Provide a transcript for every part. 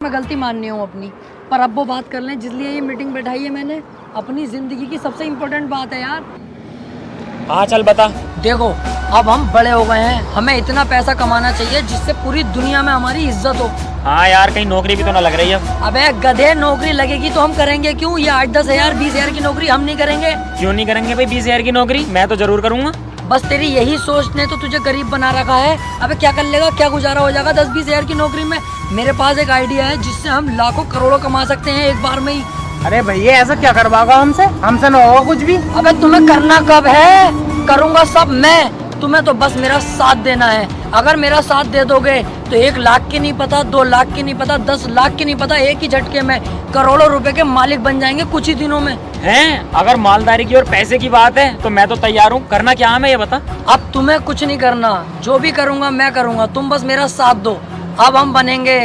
मैं गलती माननी हूँ अपनी, पर अब वो बात कर लें जिसलिए ये मीटिंग बैठाई है मैंने। अपनी जिंदगी की सबसे इम्पोर्टेंट बात है यार। हाँ चल बता। देखो अब हम बड़े हो गए हैं, हमें इतना पैसा कमाना चाहिए जिससे पूरी दुनिया में हमारी इज्जत हो। हाँ यार कहीं नौकरी भी तो ना लग रही है। अबे गधे, नौकरी लगेगी तो हम करेंगे क्यों? ये 8-10 हजार 20 हजार की नौकरी हम नहीं करेंगे। क्यों नहीं करेंगे भाई? 20 हजार की नौकरी मैं तो जरूर करूंगा। बस तेरी यही सोच ने तो तुझे गरीब बना रखा है। अबे क्या कर लेगा, क्या गुजारा हो जाएगा 10-20 हजार की नौकरी में? मेरे पास एक आइडिया है जिससे हम लाखों करोड़ों कमा सकते हैं एक बार में ही। अरे भैया ऐसा क्या करवाओगे हमसे? हमसे ना होगा कुछ भी। अबे तुम्हें करना कब है? करूंगा सब मैं, तुम्हें तो बस मेरा साथ देना है। अगर मेरा साथ दे दोगे तो 1 लाख की नहीं पता, 2 लाख की नहीं पता, 10 लाख की नहीं पता, एक ही झटके में करोड़ों रुपए के मालिक बन जाएंगे कुछ ही दिनों में। हैं? अगर मालदारी की और पैसे की बात है तो मैं तो तैयार हूँ। करना क्या है ये बता। अब तुम्हें कुछ नहीं करना, जो भी करूंगा मैं करूंगा, तुम बस मेरा साथ दो। अब हम बनेंगे।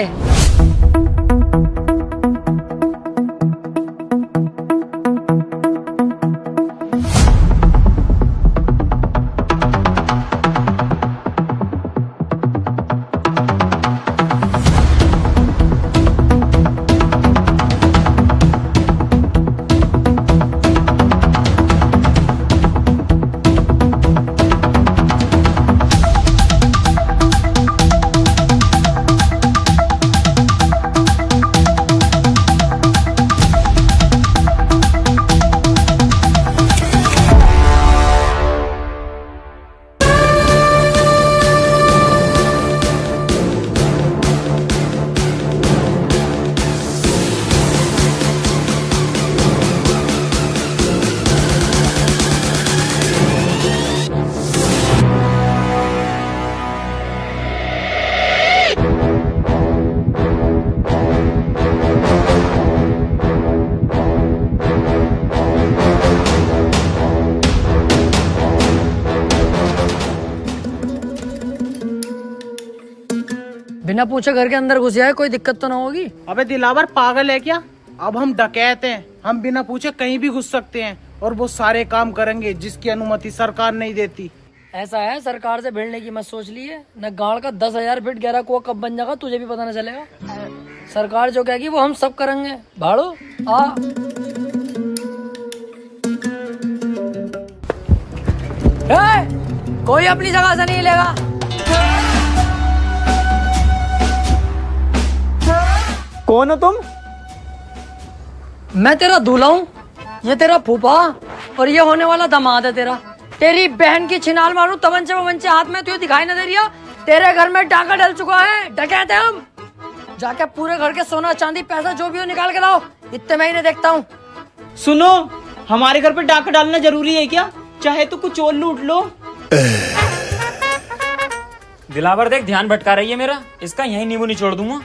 बिना पूछे घर के अंदर घुस जाए, कोई दिक्कत तो ना होगी? अबे दिलावर पागल है क्या? अब हम डकैत हैं, हम बिना पूछे कहीं भी घुस सकते हैं और वो सारे काम करेंगे जिसकी अनुमति सरकार नहीं देती। ऐसा है, सरकार से भिड़ने की मत सोच ली है। न गाड़ का 10,000 फीट गहरा कुआं कब बन जाएगा तुझे भी पता न चलेगा। सरकार जो कहेगी वो हम सब करेंगे। भाड़ो आ। कोई अपनी जगह से नहीं लेगा। कौन हो तुम? मैं तेरा दूल्हा हूँ, ये तेरा फूफा और ये होने वाला दामाद है तेरा। तेरी बहन की छिनाल मारूं तमंचे वमंचे हाथ में, तुझे दिखाई न दे रही है? तेरे घर में डाका डल चुका है, डकैत है हम। जाके पूरे घर के सोना चांदी पैसा जो भी हो निकाल के लाओ, इतने मैं ही नहीं देखता हूँ। सुनो, हमारे घर पे डाका डालना जरूरी है क्या? चाहे तो कुछ और लूट लो। दिलावर देख ध्यान भटका रही है मेरा, इसका यही नींबू निचोड़ दूंगा।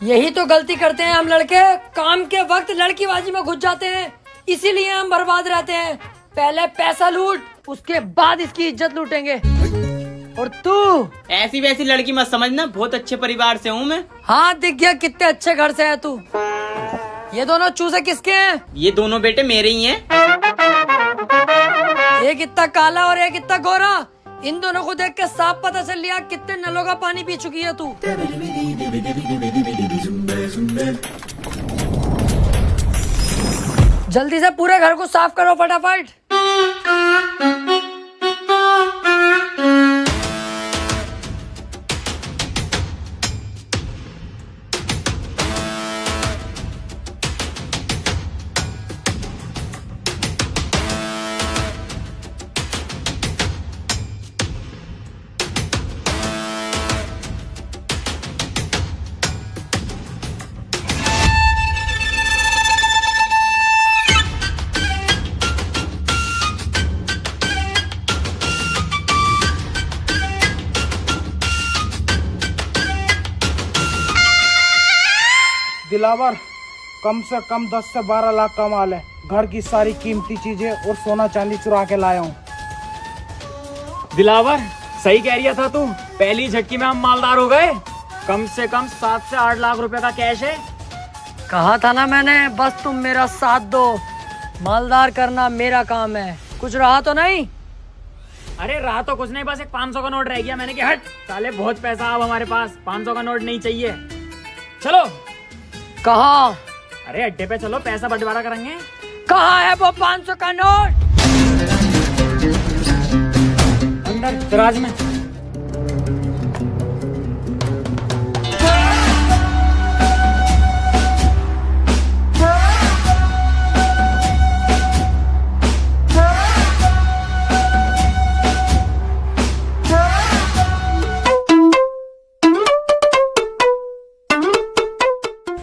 यही तो गलती करते हैं हम लड़के, काम के वक्त लड़कीबाजी में घुस जाते हैं, इसीलिए हम बर्बाद रहते हैं। पहले पैसा लूट, उसके बाद इसकी इज्जत लूटेंगे। और तू ऐसी वैसी लड़की मत समझना, बहुत अच्छे परिवार से हूँ मैं। हाँ दिख गया कितने अच्छे घर से है तू। ये दोनों चूजे किसके हैं? ये दोनों बेटे मेरे ही हैं। एक इतना काला और एक इतना गोरा। इन दोनों को देख के साफ पता चल लिया कितने नलों का पानी पी चुकी है तू। जल्दी से पूरे घर को साफ करो फटाफट। दिलावर कम से कम 10 से 12 लाख का माल है। घर की सारी कीमती चीजें और सोना चांदी चुरा के लाया हूँ। दिलावर सही कह रही था तू, पहली झटकी में हम मालदार हो गए। कम से कम 7 से 8 लाख रुपए का कैश है। कहा था ना मैंने, बस तुम मेरा साथ दो। मालदार करना मेरा काम है। कुछ रहा तो नहीं? अरे रहा तो कुछ नहीं, बस एक 500 का नोट रह गया। मैंने कहा हट साले बहुत पैसा अब हमारे पास, 500 का नोट नहीं चाहिए। चलो। कहाँ? अरे अड्डे पे चलो, पैसा बंटवारा करेंगे। कहाँ है वो 500 का नोट? अंदर दराज में।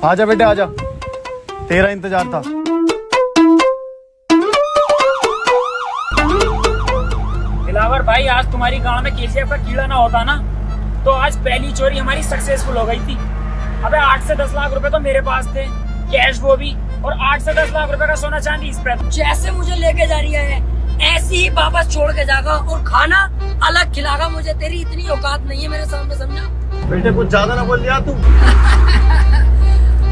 आजा बेटा आजा, तेरा इंतजार था। दिलावर भाई, आज तुम्हारी गांव में केसीएफ का कीड़ा ना होता ना, तो आज पहली चोरी हमारी सक्सेसफुल हो गई थी। अबे 8 से 10 लाख रुपए तो मेरे पास थे, कैश वो भी, और 8 से 10 लाख रुपए का सोना चांदी इस पे। जैसे मुझे लेके जा रही है ऐसी ही वापस छोड़ के जाएगा, और खाना अलग खिलागा मुझे। तेरी इतनी औकात नहीं है मेरे सामने, समझा? बेटे कुछ ज्यादा ना बोल दिया तू।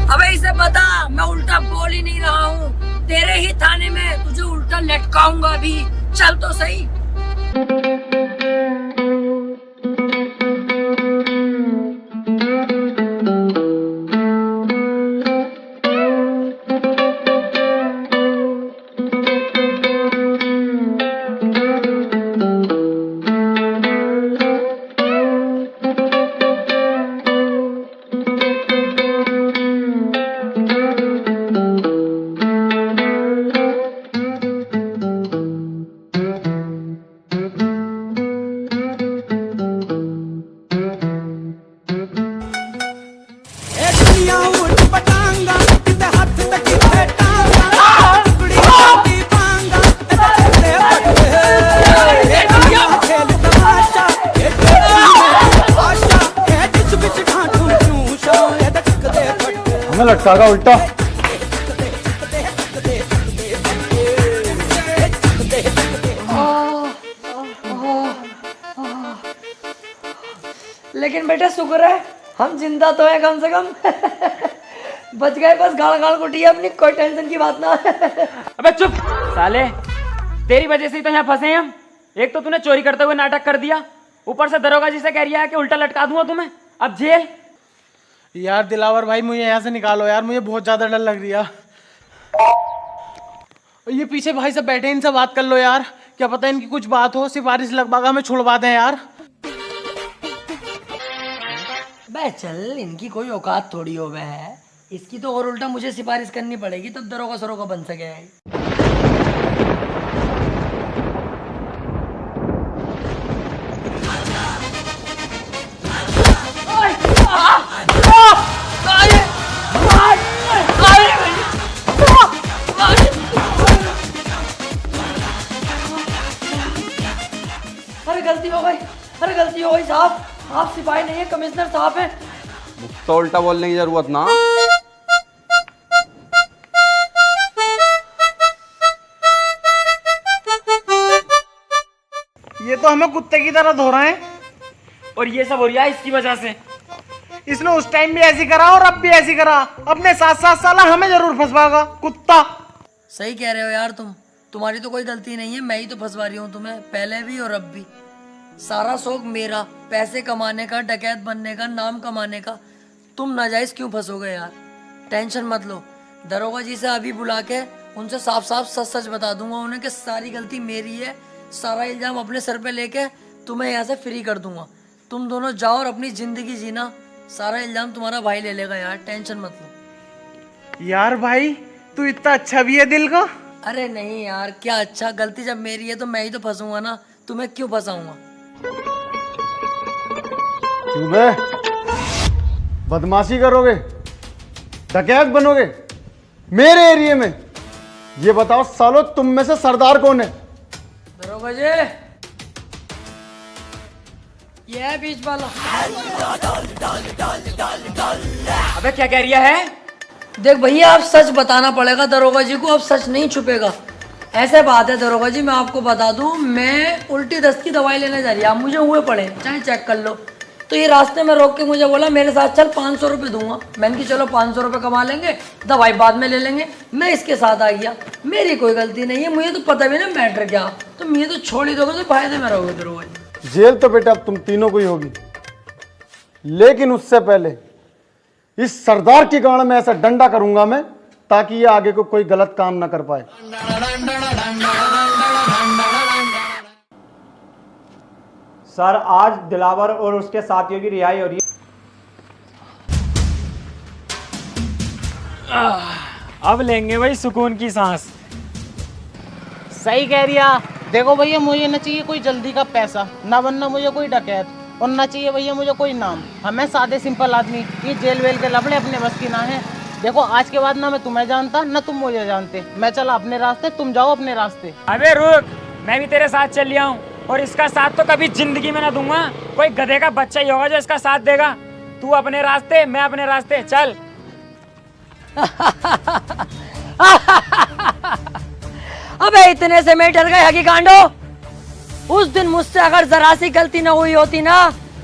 अबे इसे बता, मैं उल्टा बोल ही नहीं रहा हूँ। तेरे ही थाने में तुझे उल्टा लटकाऊंगा अभी। चल तो सही। हमें लटकागा उल्टा। लेकिन बेटा शुक्र है हम जिंदा तो है कम से कम। बच गए, बस गाड़ गाड़ कुटी है अपनी, कोई टेंशन की बात ना। अबे चुप साले, तेरी वजह से ही तो यहाँ फंसे हैं हम। एक तो तूने चोरी करते हुए नाटक कर दिया, ऊपर से दरोगा जी से कह रही है कि उल्टा लटका दूंगा तुम्हें, अब जेल। यार दिलावर भाई, मुझे यहाँ से निकालो यार, मुझे बहुत ज्यादा डर लग रहा। ये पीछे भाई सब बैठे, इनसे बात कर लो यार, क्या पता इनकी कुछ बात हो, सिफारिश लगवागा हमें छुड़वा दें यार। बे चल, इनकी कोई औकात थोड़ी हो है, इसकी तो और उल्टा मुझे सिफारिश करनी पड़ेगी तब दरोगा सरोगा बन सके। अरे गलती हो गई, अरे गलती हो गई साहब, आप सिपाही नहीं है, कमिश्नर साहब हैं। तो उल्टा बोलने की जरूरत ना। ये तो हमें कुत्ते की तरह धो रहे हैं, और ये सब हो रहा है इसकी वजह से। इसने उस टाइम भी ऐसी करा और अब भी ऐसी करा, अपने 7-7 साल हमें जरूर फंसवागा कुत्ता। सही कह रहे हो यार तुम, तुम्हारी तो कोई गलती नहीं है, मैं ही तो फंसवा रही हूँ तुम्हें, पहले भी और अब भी। सारा शौक मेरा, पैसे कमाने का, डकैत बनने का, नाम कमाने का। तुम नाजायज क्यों फंसोगे यार? टेंशन मत लो, दरोगा जी से अभी बुला के उनसे साफ साफ सच सच बता दूंगा उन्हें कि सारी गलती मेरी है, सारा इल्जाम अपने सर पे लेके तुम्हें यहाँ से फ्री कर दूंगा। तुम दोनों जाओ और अपनी जिंदगी जीना, सारा इल्जाम तुम्हारा भाई ले लेगा यार, टेंशन मत लो। यार भाई तू इतना अच्छा भी है दिल का। अरे नहीं यार, क्या अच्छा, गलती जब मेरी है तो मैं ही तो फंसूंगा ना, तुम्हें क्यों फंसाऊंगा? क्यों बे? बदमाशी करोगे, डकैत बनोगे मेरे एरिया में? ये बताओ सालो, तुम में से सरदार कौन है? दरोगा जी, ये है बीच वाला। अबे क्या कह रही है? देख भैया, आप सच बताना पड़ेगा दरोगा जी को, अब सच नहीं छुपेगा। ऐसे बात है दरोगा जी, मैं आपको बता दूं, मैं उल्टी दस्त की दवाई लेने जा रही है, आप मुझे हुए पड़े, चाहे चेक कर लो। तो ये रास्ते में रोक के मुझे बोला मेरे साथ चल, 500 रुपये दूंगा। मैंने कि चलो 500 रुपये कमा लेंगे, दवाई बाद में ले लेंगे। मैं इसके साथ आ गया, मेरी कोई गलती नहीं है, मुझे तो पता भी ना मैटर क्या, तो मुझे तो छोड़ ही दोगे तो फायदे में रहोगे दरोगा जी। जेल तो बेटा अब तुम तीनों को ही होगी, लेकिन उससे पहले इस सरदार की गाड़ में ऐसा डंडा करूंगा मैं ताकि ये आगे को कोई गलत काम ना कर पाए। सर आज दिलावर और उसके साथियों की रिहाई हो रही है। अब लेंगे भाई सुकून की सांस। सही कह रही है। देखो भैया, मुझे न चाहिए कोई जल्दी का पैसा, ना बनना मुझे कोई डकैत, और ना चाहिए भैया मुझे कोई नाम। हमें सादे सिंपल आदमी, ये जेल वेल के लफड़े अपने बस की ना है। देखो आज के बाद ना मैं तुम्हें जानता ना तुम मुझे जानते। मैं चला अपने रास्ते, तुम जाओ अपने रास्ते। अबे रुक, मैं भी तेरे साथ चल लिया हूँ और इसका साथ तो कभी जिंदगी में ना दूंगा। कोई गधे का बच्चा ही होगा जो इसका साथ देगा। तू अपने रास्ते, मैं अपने रास्ते, चल। अबे इतने से मैं डर गए हगी कांडो। उस दिन मुझसे अगर जरा सी गलती न हुई होती ना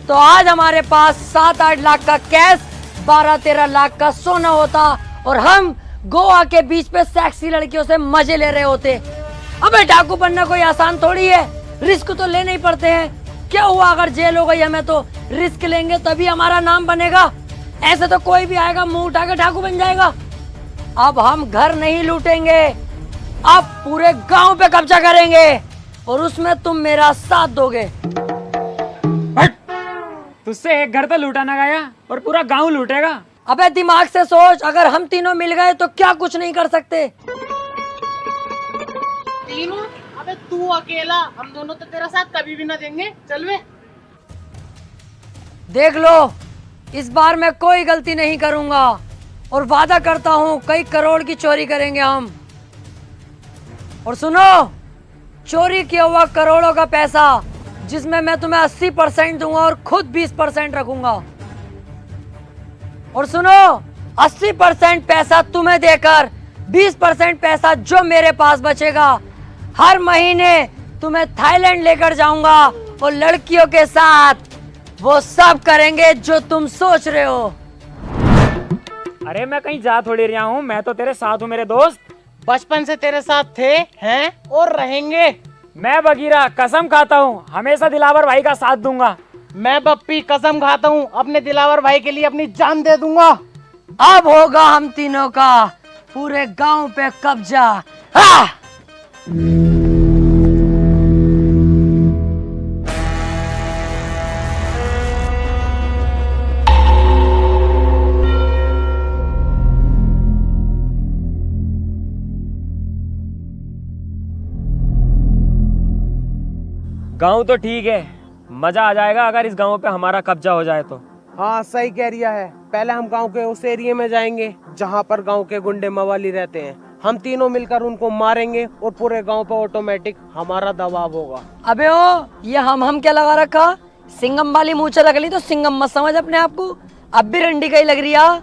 तो आज हमारे पास 7-8 लाख का कैश, 12-13 लाख का सोना होता और हम गोवा के बीच पे सेक्सी लड़कियों से मजे ले रहे होते। अबे डाकू बनना कोई आसान थोड़ी है, रिस्क तो लेने ही पड़ते हैं। क्या हुआ अगर जेल हो गई हमें, तो रिस्क लेंगे तभी हमारा नाम बनेगा। ऐसे तो कोई भी आएगा मुंह उठा के डाकू बन जाएगा। अब हम घर नहीं लूटेंगे, अब पूरे गांव पे कब्जा करेंगे और उसमें तुम मेरा साथ दोगे। तुझसे एक घर तो लूटा ना गया और पूरा गांव लूटेगा। अबे दिमाग से सोच, अगर हम तीनों मिल गए तो क्या कुछ नहीं कर सकते। तीनों? अबे तू अकेला, हम दोनों तो तेरा साथ कभी भी ना देंगे। चल वे। देख लो, इस बार मैं कोई गलती नहीं करूंगा और वादा करता हूँ कई करोड़ की चोरी करेंगे हम। और सुनो, चोरी किया हुआ करोड़ों का पैसा जिसमें मैं तुम्हें 80% दूंगा और खुद 20% रखूंगा। और सुनो, 80% पैसा तुम्हें देकर 20% पैसा जो मेरे पास बचेगा, हर महीने तुम्हें थाईलैंड लेकर जाऊंगा और लड़कियों के साथ वो सब करेंगे जो तुम सोच रहे हो। अरे मैं कहीं जा थोड़ी रहा हूँ, मैं तो तेरे साथ हूँ मेरे दोस्त। बचपन से तेरे साथ थे, हैं और रहेंगे। मैं बगीरा कसम खाता हूँ हमेशा दिलावर भाई का साथ दूंगा। मैं बप्पी कसम खाता हूँ अपने दिलावर भाई के लिए अपनी जान दे दूंगा। अब होगा हम तीनों का पूरे गांव पे कब्जा। हाँ! गांव तो ठीक है, मजा आ जाएगा अगर इस गांव पे हमारा कब्जा हो जाए तो। हाँ सही कह रिया है। पहले हम गांव के उस एरिया में जाएंगे जहाँ पर गांव के गुंडे मवाली रहते हैं। हम तीनों मिलकर उनको मारेंगे और पूरे गांव पे ऑटोमेटिक हमारा दबाव होगा। अबे ओ, ये हम क्या लगा रखा? सिंगम वाली मूंछें रख ली तो सिंगम मत समझ अपने आप को। अब भी रंडी कहीं लग रही है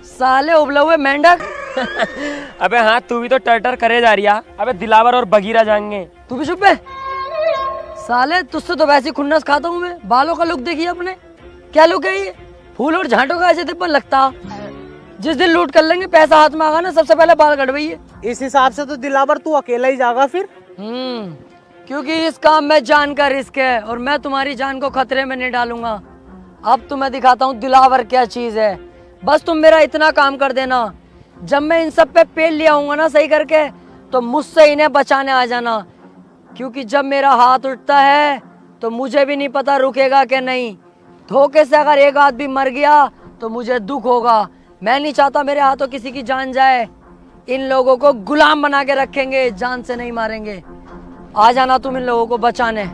साले उबले हुए मेंढक। अबे हाँ, तू भी तो टर करे जा रही है। अबे दिलावर और बगीरा जाएंगे। तू भी चुप है साले, तुझसे तो वैसे खुन्नस खाता हूँ मैं। बालों का लुक देखिए अपने, क्या लुक है ये? फूल और झांटों का ऐसे पर लगता। जिस दिन लूट कर लेंगे, पैसा हाथ में आगा ना, सबसे पहले बाल कटवाइए। इस हिसाब से तो दिलावर तू अकेला ही जाएगा फिर। क्योंकि इस काम में जान का रिस्क है और मैं तुम्हारी जान को खतरे में नहीं डालूंगा। अब तुम्हें दिखाता हूँ दिलावर क्या चीज है। बस तुम मेरा इतना काम कर देना, जब मैं इन सब पे पेल लिया हूँ ना सही करके, तो मुझसे इन्हें बचाने आ जाना। क्योंकि जब मेरा हाथ उठता है तो मुझे भी नहीं पता रुकेगा कि नहीं। धोखे से अगर एक आदमी मर गया तो मुझे दुख होगा। मैं नहीं चाहता मेरे हाथों किसी की जान जाए। इन लोगों को गुलाम बना के रखेंगे, जान से नहीं मारेंगे। आ जाना तुम इन लोगों को बचाने।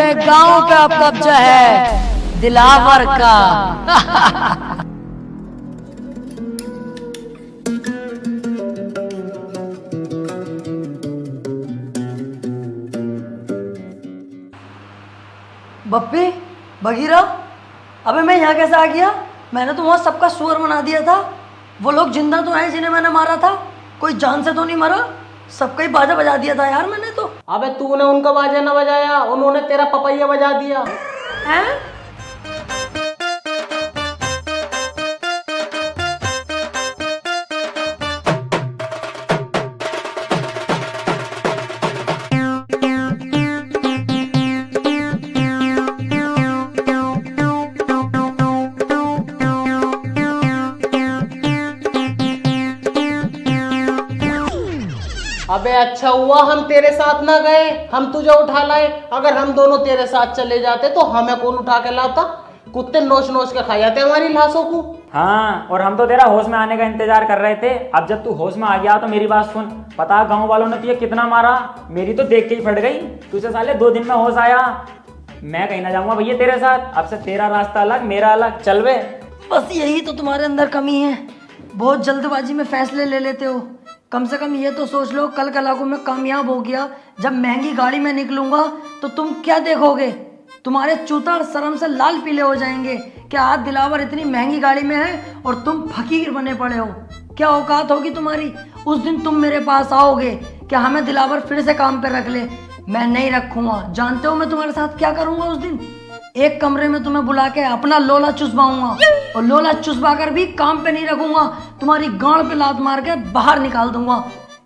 पूरे गांव पे अब कब्जा है दिलावर का। बप्पी, बगीरा, अबे मैं यहाँ कैसे आ गया? मैंने तो वहाँ सबका सुअर बना दिया था। वो लोग जिंदा तो हैं जिन्हें मैंने मारा था, कोई जान से तो नहीं मरा। सबका ही बाजा बजा दिया था यार मैंने तो। अबे तूने उनका बाजा ना बजाया, उन्होंने तेरा पपैया बजा दिया। हैं? अबे अच्छा हुआ हम तेरे साथ ना गए, हम तुझे उठा लाए। अगर हम दोनों तेरे साथ चले जाते तो हमें कौन उठा के लाता? कुत्ते नोच नोच के खा जाते हमारी लाशों को। हाँ, और हम तो तेरा होश में आने का इंतजार कर रहे थे। अब जब तू होश में आ गया तो मेरी बात सुन। पता गांव वालों ने तुझे कितना मारा, मेरी तो देख के ही फट गई। तुझे साले 2 दिन में होश आया। मैं कहीं ना जाऊंगा भैया तेरे साथ। अब से तेरा रास्ता अलग, मेरा अलग। चल बे। बस यही तो तुम्हारे अंदर कमी है, बहुत जल्दबाजी में फैसले ले लेते हो। कम से कम ये तो सोच लो, कल कलाको में कामयाब हो गया, जब महंगी गाड़ी में निकलूंगा तो तुम क्या देखोगे? तुम्हारे चूतर शर्म से लाल पीले हो जाएंगे। क्या आज दिलावर इतनी महंगी गाड़ी में है और तुम फकीर बने पड़े हो? क्या औकात होगी तुम्हारी? उस दिन तुम मेरे पास आओगे, क्या हमें दिलावर फिर से काम पे रख ले? मैं नहीं रखूंगा। जानते हो मैं तुम्हारे साथ क्या करूंगा उस दिन? एक कमरे में तुम्हें बुला के अपना लोला चुसवाऊंगा, और लोला चुसवा कर भी काम पे नहीं रखूंगा। तुम्हारी गांड पे लात मार के बाहर निकाल दूंगा।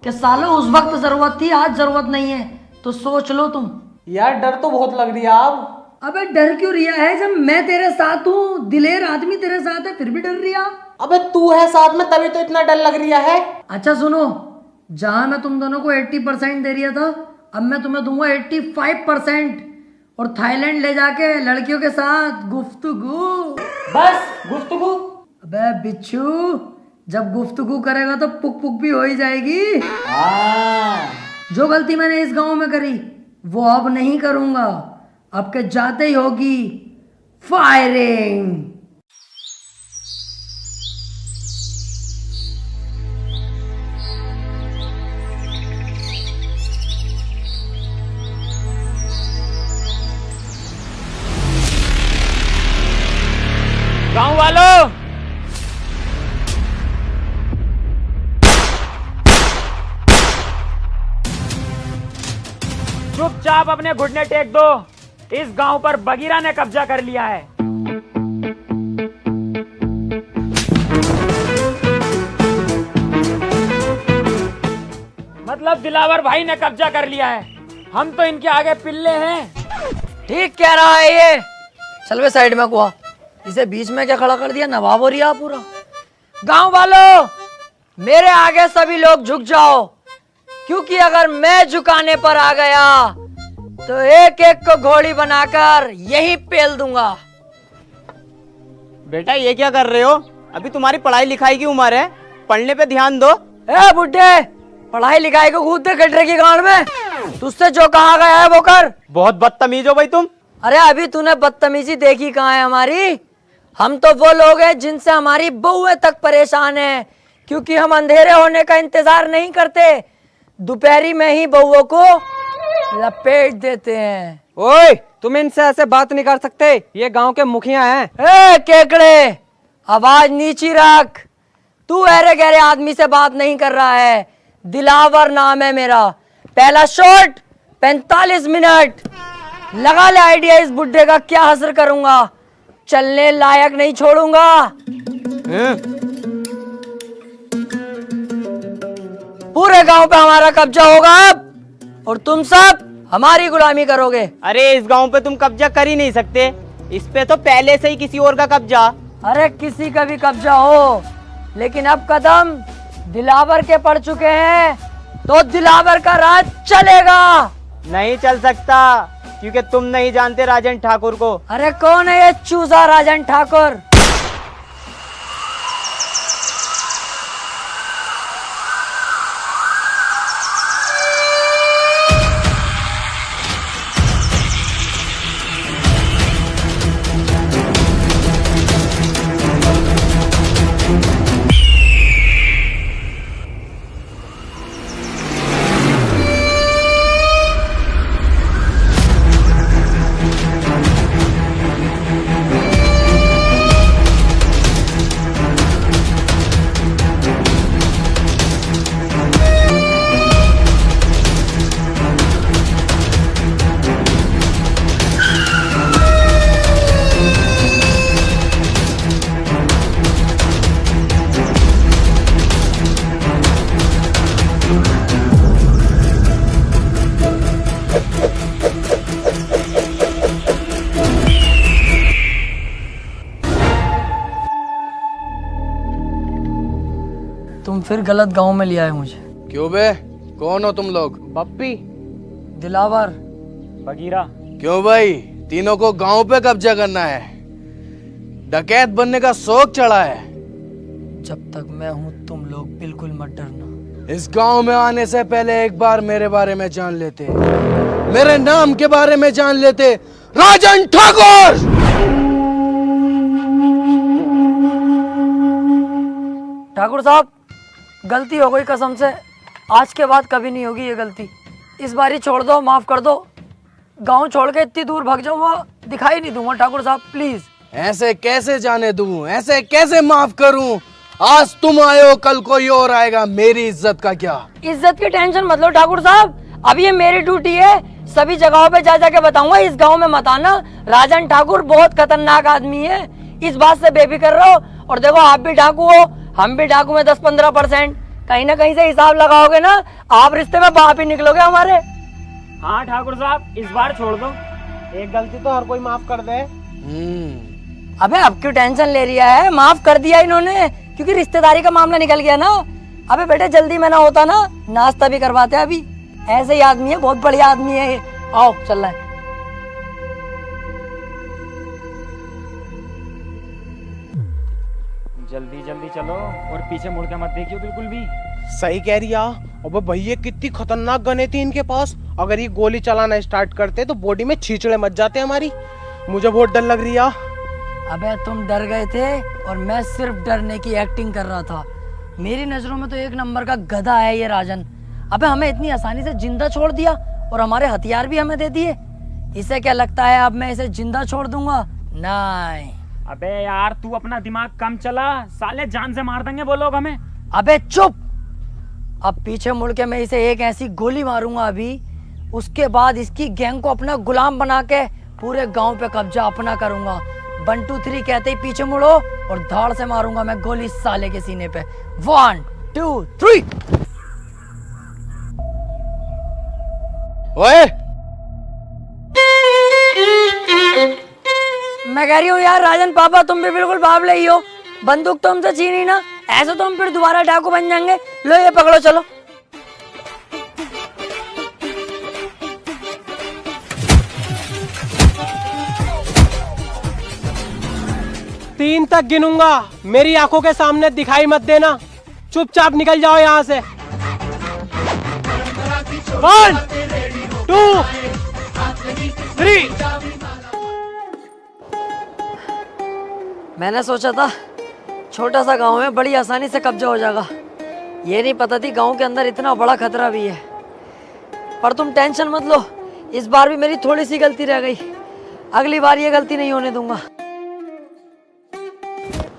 कि सालो उस वक्त जरूरत थी, आज जरूरत नहीं है, तो सोच लो तुम। यार डर तो बहुत लग रही है अब। अबे डर क्यों रिया है? जब मैं तेरे साथ हूँ, दिलेर आदमी तेरे साथ है, फिर भी डर रिया? अबे तू है साथ में तभी तो इतना डर लग रहा है। अच्छा सुनो, जहां मैं तुम दोनों को 80% दे रिया था, अब मैं तुम्हें दूंगा 85%, और थाईलैंड ले जाके लड़कियों के साथ गुफ्तगू। बस गुफ्तगू? अबे बिच्छू, जब गुफ्तगू करेगा तो पुक पुक भी हो ही जाएगी। जो गलती मैंने इस गांव में करी वो अब नहीं करूंगा। अब के जाते ही होगी फायरिंग। गांव वालों, चुपचाप अपने घुटने टेक दो। इस गांव पर बगीरा ने कब्जा कर लिया है। मतलब दिलावर भाई ने कब्जा कर लिया है। हम तो इनके आगे पिल्ले हैं। ठीक कह रहा है ये। चल वे साइड में कुआ, इसे बीच में क्या खड़ा कर दिया? नवाब हो रिया पूरा। गांव वालों, मेरे आगे सभी लोग झुक जाओ, क्योंकि अगर मैं झुकाने पर आ गया तो एक एक को घोड़ी बनाकर यही पेल दूंगा। बेटा ये क्या कर रहे हो? अभी तुम्हारी पढ़ाई लिखाई की उम्र है, पढ़ने पे ध्यान दो। ए बुड्ढे, पढ़ाई लिखाई को कूद दे गड्ढे की गांड में। तुझसे जो कहा गया है वो कर। बहुत बदतमीज हो भाई तुम। अरे अभी तूने बदतमीजी देखी कहाँ है हमारी? हम तो वो लोग हैं जिनसे हमारी बहुएं तक परेशान हैं, क्योंकि हम अंधेरे होने का इंतजार नहीं करते, दोपहरी में ही बहुओं को लपेट देते हैं। ओए, तुम इनसे ऐसे बात नहीं कर सकते, ये गांव के मुखिया हैं। ए केकड़े, आवाज नीची रख। तू अरे गहरे आदमी से बात नहीं कर रहा है। दिलावर नाम है मेरा। पहला शॉट 45 मिनट। लगा ले आइडिया इस बुड्ढे का क्या हसर करूंगा। चलने लायक नहीं छोड़ूंगा। पूरे गांव पे हमारा कब्जा होगा अब, और तुम सब हमारी गुलामी करोगे। अरे इस गांव पे तुम कब्जा कर ही नहीं सकते, इस पे तो पहले से ही किसी और का कब्जा। अरे किसी का भी कब्जा हो, लेकिन अब कदम दिलावर के पड़ चुके हैं, तो दिलावर का राज चलेगा। नहीं चल सकता, क्योंकि तुम नहीं जानते राजन ठाकुर को। अरे कौन है ये चूजा राजन ठाकुर? फिर गलत गांव में लिया है मुझे। क्यों बे, कौन हो तुम लोग? बप्पी। दिलावर। बगीरा। क्यों भाई, तीनों को गांव पे कब्जा करना है? डकैत बनने का शौक चढ़ा है? जब तक मैं हूं तुम लोग बिल्कुल मत डरना। इस गांव में आने से पहले एक बार मेरे बारे में जान लेते, मेरे नाम के बारे में जान लेते। राजन ठाकुर। ठाकुर साहब, गलती हो गई कसम से, आज के बाद कभी नहीं होगी ये गलती। इस बारी छोड़ दो, माफ कर दो। गांव छोड़ के इतनी दूर भाग जाऊंगा, दिखाई नहीं दूंगा ठाकुर साहब, प्लीज। ऐसे कैसे जाने दूं, ऐसे कैसे माफ करूं? आज तुम आए हो, कल कोई और आएगा, मेरी इज्जत का क्या? इज्जत की टेंशन मत लो ठाकुर साहब, अब ये मेरी ड्यूटी है, सभी जगहों पे जा जाके बताऊंगा इस गांव में मत आना, राजन ठाकुर बहुत खतरनाक आदमी है, इस बात से बेफिक्र रहो। और देखो आप भी डाकू हो, हम भी डाकू में 10-15% कहीं ना कहीं से हिसाब लगाओगे ना, आप रिश्ते में बाप ही निकलोगे हमारे। हाँ ठाकुर साहब, इस बार छोड़ दो। एक गलती तो हर कोई माफ कर दे। अबे अब क्यों टेंशन ले रिया है, माफ कर दिया इन्होंने, क्योंकि रिश्तेदारी का मामला निकल गया ना। अबे बेटे जल्दी में ना होता ना, नाश्ता भी करवाते अभी। ऐसे ही आदमी है, बहुत बढ़िया आदमी है ये। आओ चल रहा है। जल्दी जल्दी चलो और पीछे मुड़ के मत देखियो बिल्कुल भी। सही कह रही है। अबे भैया कितनी खतरनाक गने थी इनके पास, अगर ये गोली चलाना स्टार्ट करते तो बॉडी में छींचड़े मच जाते हमारी। मुझे बहुत डर लग रही है। अबे तुम डर गए थे और मैं सिर्फ डरने की एक्टिंग कर रहा था। मेरी नजरों में तो एक नंबर का गधा है ये राजन। अबे हमें इतनी आसानी से जिंदा छोड़ दिया और हमारे हथियार भी हमें दे दिए। इसे क्या लगता है अब मैं इसे जिंदा छोड़ दूंगा? नहीं। अबे यार तू अपना दिमाग कम चला, साले जान से मार देंगे वो लोग हमें। अबे चुप, अब पीछे मुड़ के मैं इसे एक ऐसी गोली मारूंगा अभी, उसके बाद इसकी गैंग को अपना गुलाम बना के पूरे गांव पे कब्जा अपना करूंगा। 1 2 3 कहते ही पीछे मुड़ो और धाड़ से मारूंगा मैं गोली साले के सीने पे। 1 2 3। ओए, मैं कह रही हूँ यार राजन पापा, तुम भी बिल्कुल बाबले ही हो। बंदूक तो हमसे छीनी ना, ऐसे तो हम फिर दोबारा डाकू बन जाएंगे। लो ये पकड़ो, चलो। तीन तक गिनूंगा, मेरी आंखों के सामने दिखाई मत देना, चुपचाप निकल जाओ यहाँ से। 1 2 3। मैंने सोचा था छोटा सा गांव है, बड़ी आसानी से कब्जा हो जाएगा। ये नहीं पता थी गांव के अंदर इतना बड़ा खतरा भी है। पर तुम टेंशन मत लो, इस बार भी मेरी थोड़ी सी गलती रह गई, अगली बार ये गलती नहीं होने दूंगा।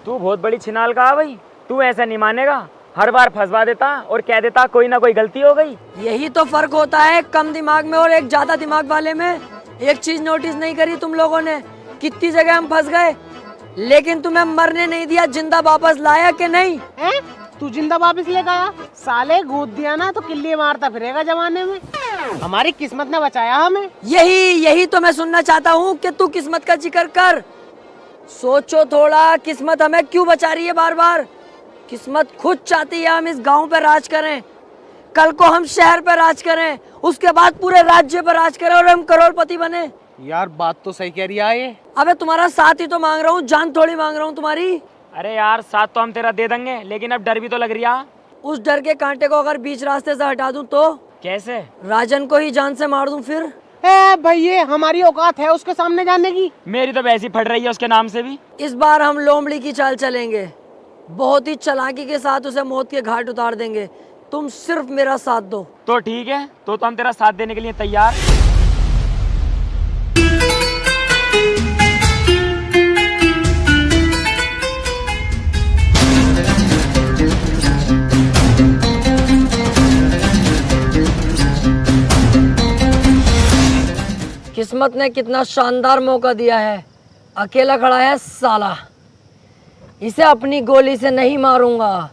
तू बहुत बड़ी छिनाल का है भाई, तू ऐसा नहीं मानेगा। हर बार फंसवा देता और कह देता कोई ना कोई गलती हो गई। यही तो फर्क होता है कम दिमाग में और एक ज्यादा दिमाग वाले में। एक चीज नोटिस नहीं करी तुम लोगों ने, कितनी जगह हम फंस गए, लेकिन तुम्हें मरने नहीं दिया, जिंदा वापस लाया कि नहीं? तू जिंदा वापस ले गया? साले गोद दिया ना तो किल्ली मारता फिरेगा जमाने में। हमारी किस्मत ने बचाया हमें। यही तो मैं सुनना चाहता हूँ कि तू किस्मत का जिक्र कर। सोचो थोड़ा, किस्मत हमें क्यों बचा रही है बार बार? किस्मत खुद चाहती है हम इस गांव पे राज करें, कल को हम शहर पे राज करें, उसके बाद पूरे राज्य पर राज करें और हम करोड़पति बने। यार बात तो सही कह रही है ये। अबे तुम्हारा साथ ही तो मांग रहा हूँ, जान थोड़ी मांग रहा हूँ तुम्हारी। अरे यार साथ तो हम तेरा दे देंगे, लेकिन अब डर भी तो लग रही है। उस डर के कांटे को अगर बीच रास्ते से हटा दूं तो? कैसे? राजन को ही जान से मार दूं फिर? भैया हमारी औकात है उसके सामने जाने की? मेरी तो वैसी फट रही है उसके नाम से भी। इस बार हम लोमड़ी की चाल चलेंगे, बहुत ही चालाकी के साथ उसे मौत के घाट उतार देंगे। तुम सिर्फ मेरा साथ दो। तो ठीक है, तो हम तेरा साथ देने के लिए तैयार। किस्मत ने कितना शानदार मौका दिया है, अकेला खड़ा है साला। इसे अपनी गोली से नहीं मारूंगा,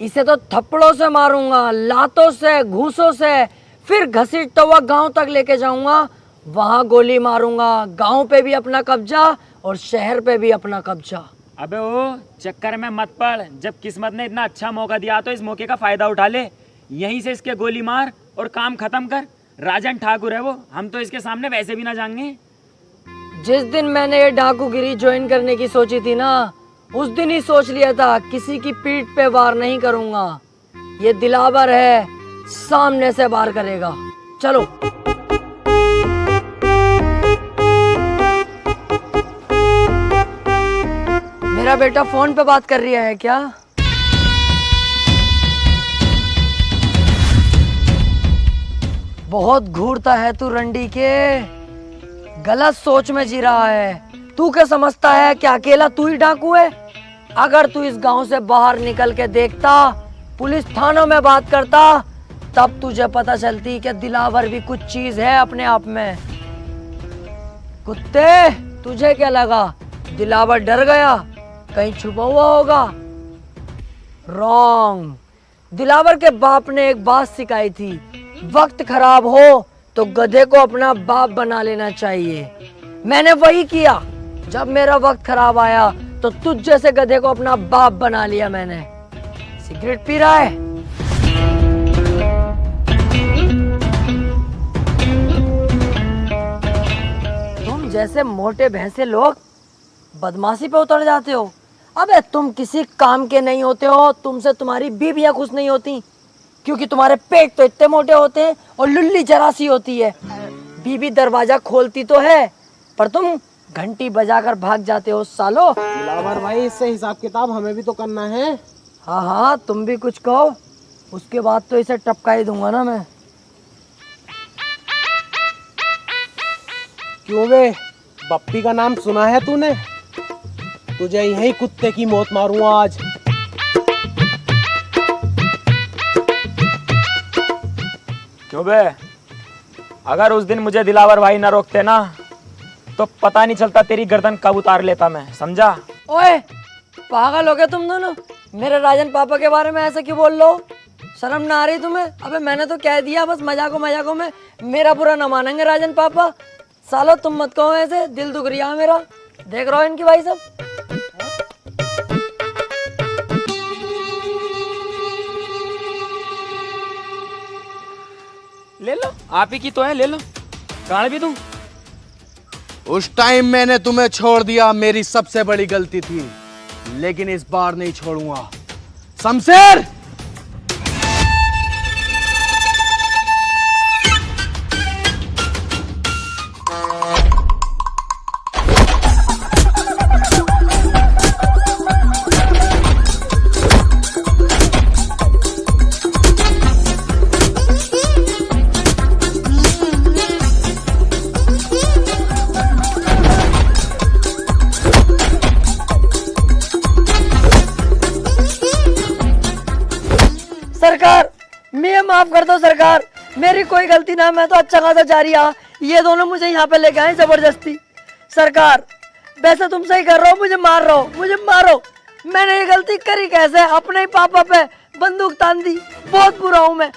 इसे तो थप्पड़ों से मारूंगा, लातों से, घूसों से, फिर घसीटता हुआ गांव तक लेके जाऊंगा, वहां गोली मारूंगा। गांव पे भी अपना कब्जा और शहर पे भी अपना कब्जा। अबे वो चक्कर में मत पड़, जब किस्मत ने इतना अच्छा मौका दिया तो इस मौके का फायदा उठा ले। यहीं से इसके गोली मार और काम खत्म कर। राजन ठाकुर है वो, हम तो इसके सामने वैसे भी ना जाएंगे। जिस दिन मैंने ये डाकूगिरी ज्वाइन करने की सोची थी ना, उस दिन ही सोच लिया था किसी की पीठ पे वार नहीं करूंगा। ये दिलावर है, सामने से वार करेगा। चलो। मेरा बेटा फोन पे बात कर रहा है क्या? बहुत घूरता है तू रंडी के, गलत सोच में जी रहा है। तू क्या समझता है कि अकेला तू ही डाकू है? अगर तू इस गांव से बाहर निकल के देखता, पुलिस थानों में बात करता, तब तुझे पता चलती कि दिलावर भी कुछ चीज है अपने आप में। कुत्ते, तुझे क्या लगा दिलावर डर गया? कहीं छुपा हुआ होगा? रॉन्ग। दिलावर के बाप ने एक बात सिखाई थी, वक्त खराब हो तो गधे को अपना बाप बना लेना चाहिए। मैंने वही किया। जब मेरा वक्त खराब आया तो तुझ जैसे गधे को अपना बाप बना लिया मैंने। सिगरेट पी रहा है? तुम जैसे मोटे भैंसे लोग बदमाशी पे उतर जाते हो। अबे तुम किसी काम के नहीं होते हो, तुमसे तुम्हारी बीवियां खुश नहीं होती, क्योंकि तुम्हारे पेट तो इतने मोटे होते हैं और लुल्ली जरा सी होती है। बीवी दरवाजा खोलती तो है, पर तुम घंटी बजाकर भाग जाते हो सालो। दिलावर भाई, इससे हिसाब किताब हमें भी तो करना है। हाँ हाँ, तुम भी कुछ कहो, उसके बाद तो इसे टपका ही दूंगा ना मैं। क्यों बे, बप्पी का नाम सुना है तूने? तुझे यही कुत्ते की मौत मारूंगा आज। क्यों बे, अगर उस दिन मुझे दिलावर भाई ना रोकते ना, तो पता नहीं चलता तेरी गर्दन कब उतार लेता मैं, समझा? ओए पागल हो गए तुम दोनों? मेरे राजन पापा के बारे में ऐसे क्यों बोल लो? शर्म ना आ रही तुम्हें? अबे मैंने तो कह दिया, बस मजाकों में मेरा बुरा ना मानेंगे राजन पापा। सालो तुम मत कहो ऐसे, दिल दुख रिया मेरा। देख रहा हो इनकी भाई सब। ले लो, आप ही की तो है, ले लो। गाड़ भी दूं? उस टाइम मैंने तुम्हें छोड़ दिया, मेरी सबसे बड़ी गलती थी, लेकिन इस बार नहीं छोड़ूंगा। शमशेर, सरकार, मैं माफ कर दो सरकार, मेरी कोई गलती ना, मैं तो अच्छा खासा जा रहा। ये दोनों मुझे यहाँ पे लेके आए जबरदस्ती। सरकार, वैसे तुम सही कर रहे हो, मुझे मार रहे हो, मुझे मारो। मैंने ये गलती करी कैसे? अपने ही पापा पे बंदूक तान दी। बहुत बुरा हूँ मैं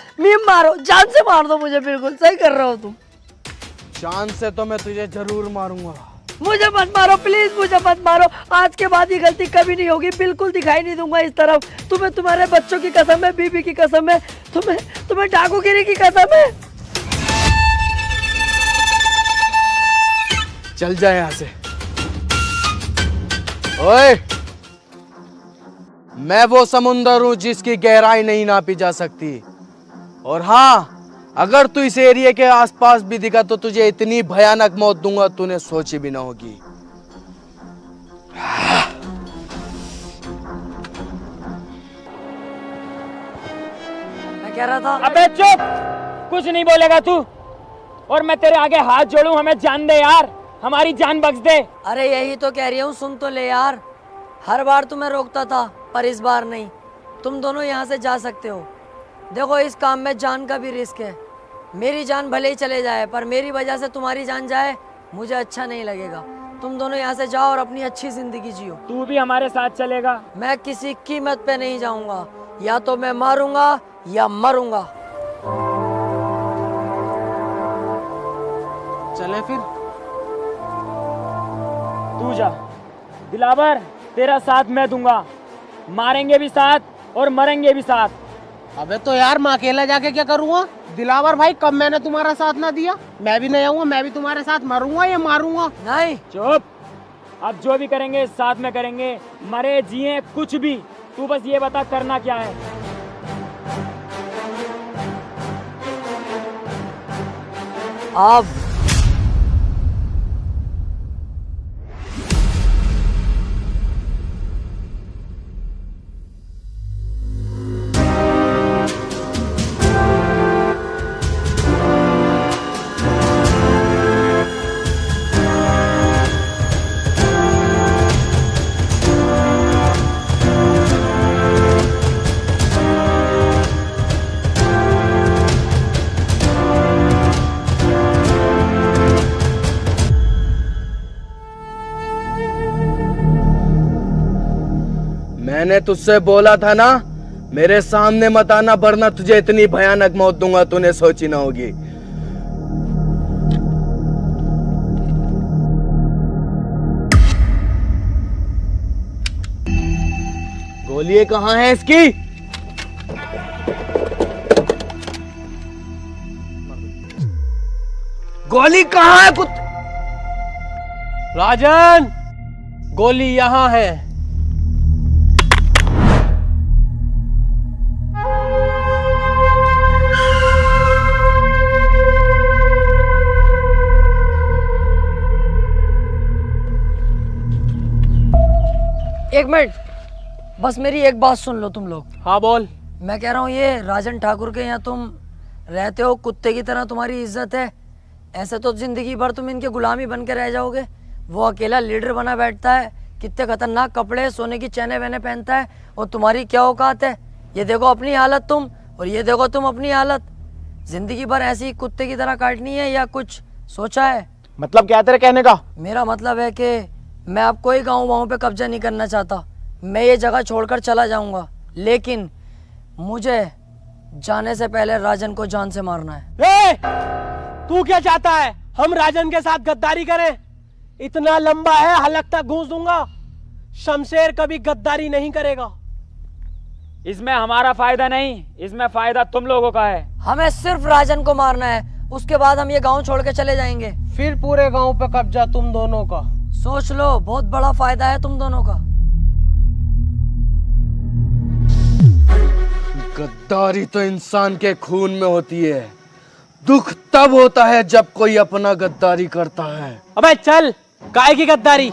मारो, जान से मार दो मुझे। बिल्कुल सही कर रहे हो तुम। जान से तो मैं तुझे जरूर मारूंगा। मुझे मत मारो प्लीज, मुझे मत मारो। आज के बाद ये गलती कभी नहीं होगी, बिल्कुल दिखाई नहीं दूंगा इस तरफ। तुम्हें तुम्हारे बच्चों की कसम है, बीबी की कसम है, तुम्हें डाकूगिरी की कसम है। चल जा यहाँ से। ओए, मैं वो समुंदर हूं जिसकी गहराई नहीं नापी जा सकती। और हाँ, अगर तू इस एरिया के आसपास भी दिखा तो तुझे इतनी भयानक मौत दूंगा तूने सोची भी ना होगी। मैं कह रहा था, अबे चुप, कुछ नहीं बोलेगा तू। और मैं तेरे आगे हाथ जोड़ूं, हमें जान दे यार, हमारी जान बख्श दे। अरे यही तो कह रही हूँ, सुन तो ले यार। हर बार तुम्हें रोकता था, पर इस बार नहीं। तुम दोनों यहाँ से जा सकते हो। देखो, इस काम में जान का भी रिस्क है। मेरी जान भले ही चले जाए, पर मेरी वजह से तुम्हारी जान जाए, मुझे अच्छा नहीं लगेगा। तुम दोनों यहाँ से जाओ और अपनी अच्छी जिंदगी जियो। तू भी हमारे साथ चलेगा? मैं किसी कीमत पे नहीं जाऊंगा, या तो मैं मारूंगा या मरूंगा। चले फिर। तू जा दिलावर, तेरा साथ मैं दूंगा, मारेंगे भी साथ और मरेंगे भी साथ। अबे तो यार मैं अकेला जाके क्या करूँगा? दिलावर भाई, कब मैंने तुम्हारा साथ ना दिया? मैं भी नहीं आऊंगा, मैं भी तुम्हारे साथ मरूंगा या मारूंगा? नहीं। चुप। अब जो भी करेंगे साथ में करेंगे, मरे जिए कुछ भी, तू बस ये बता करना क्या है। अब मैंने तुझसे बोला था ना, मेरे सामने मत आना, वरना तुझे इतनी भयानक मौत दूंगा तूने सोची ना होगी। गोली कहाँ है इसकी? गोली कहाँ है राजन, गोली यहाँ है। एक मिनट, बस मेरी एक बात सुन लो तुम लोग। हाँ बोल। मैं कह रहा हूँ ये राजन ठाकुर के यहाँ तुम रहते हो, कुत्ते की तरह तुम्हारी इज्जत है। ऐसे तो जिंदगी भर तुम इनके गुलामी बन के रह जाओगे। वो अकेला लीडर बना बैठता है, कितने खतरनाक कपड़े, सोने की चैने वैने पहनता है, और तुम्हारी क्या औकात है? ये देखो अपनी हालत तुम, और ये देखो तुम अपनी हालत। जिंदगी भर ऐसी ही कुत्ते की तरह काटनी है या कुछ सोचा है? मतलब क्या तेरे कहने का? मेरा मतलब है कि मैं अब कोई गाँव वाँव पे कब्जा नहीं करना चाहता। मैं ये जगह छोड़कर चला जाऊंगा, लेकिन मुझे जाने से पहले राजन को जान से मारना है। तू क्या चाहता है? हम राजन के साथ गद्दारी करें? इतना लंबा है, हलक तक घूस दूंगा। शमशेर कभी गद्दारी नहीं करेगा। इसमें हमारा फायदा नहीं, इसमें फायदा तुम लोगों का है। हमें सिर्फ राजन को मारना है, उसके बाद हम ये गांव छोड़ के चले जाएंगे। फिर पूरे गांव पे कब्जा तुम दोनों का। सोच लो, बहुत बड़ा फायदा है तुम दोनों का। गद्दारी तो इंसान के खून में होती है। दुख तब होता है जब कोई अपना गद्दारी करता है। अबे चल, काहे की गद्दारी?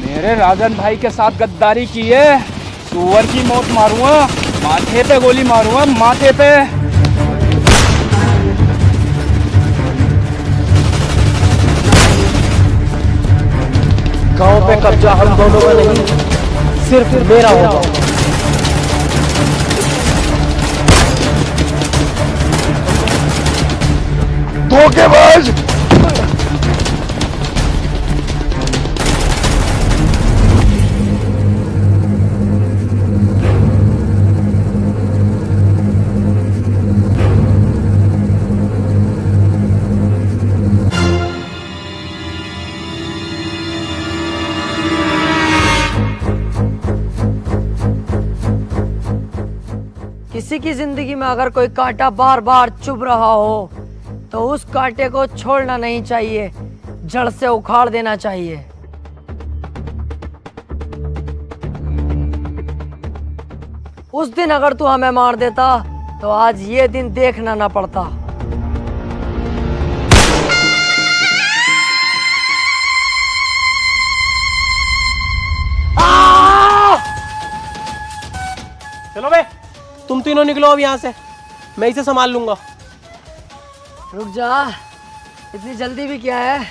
मेरे राजन भाई के साथ गद्दारी की है, सुअर की मौत मारूंगा, माथे पे गोली मारूंगा, माथे पे। गांव पे कब्जा हम दोनों का नहीं, सिर्फ मेरा होगा। धोखेबाज! किसी की जिंदगी में अगर कोई कांटा बार बार चुभ रहा हो तो उस कांटे को छोड़ना नहीं चाहिए, जड़ से उखाड़ देना चाहिए। उस दिन अगर तू हमें मार देता तो आज ये दिन देखना ना पड़ता। चलो बे, तुम तीनों निकलो अब यहाँ से, मैं इसे संभाल लूंगा। रुक जा, इतनी जल्दी भी क्या है?